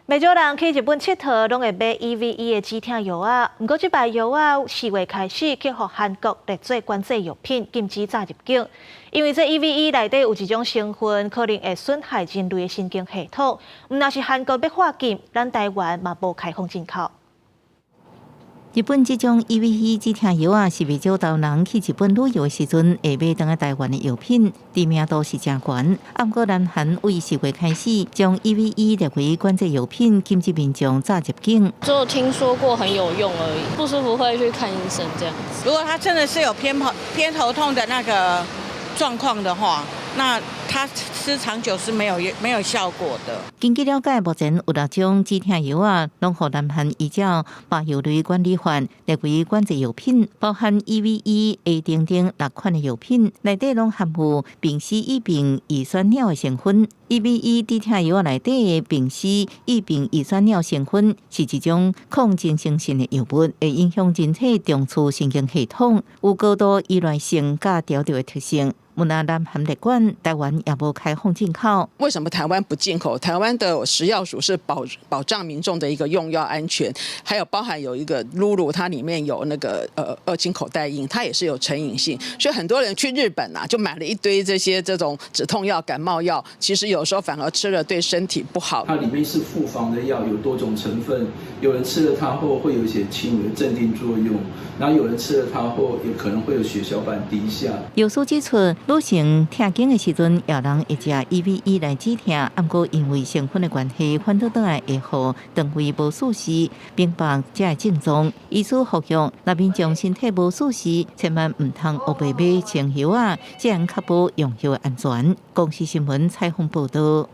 袂少人去日本佚佗，拢会买 EVE 的止痛药啊。不过，这排药啊4月开始去互韩国列做管制药品，禁止炸入境。因为这 EVE 内底有一种成分，可能会损害人类的神经系统。若是韩国要化禁，咱台湾嘛无开放进口。日本这种 EVE 止痛药啊，是袂少岛人去日本旅游的时阵会买倒来台湾的药品，知名度是真悬。不过南韩为4月开始将 EVE 列为管制药品，禁止民众炸入境。只有听说过很有用而已，不舒服会去看医生这样子。如果他真的是有偏头痛的那个状况的话，那他吃长久是没有效果的。根据了解，目前有6种止痛药啊，拢互南韩依照《药类管理法》列为管制药品，包含 EVE、A 等6款的药品，内底拢含有丙烯乙丙乙酸鸟的成分。EVE 止痛药内底的丙烯乙丙乙酸鸟成分是一种抗精神性的药物，会影响人体中枢神经系统，有高度依赖性甲调调的特性。南韩列管，台湾也无开放进口。为什么台湾不进口？台湾的食药署是保障民众的一个用药安全，还有包含有一个露露，它里面有那个二氢口袋因，它也是有成瘾性，所以很多人去日本啊，就买了一堆这种止痛药、感冒药，其实有时候反而吃了对身体不好。它里面是复方的药，有多种成分，有人吃了它后会有一些轻微的镇定作用，然后有人吃了它后也可能会有血小板低下。药师指出，女性痛经的时阵，有人会食 EVE 来止痛，不过因为成分的关系，反倒倒来会互肠胃无舒适，并发这症状。医师呼吁，若民众身体无舒适，千万唔通黑白买清药啊，这样确保用药安全。公视新闻采访报道。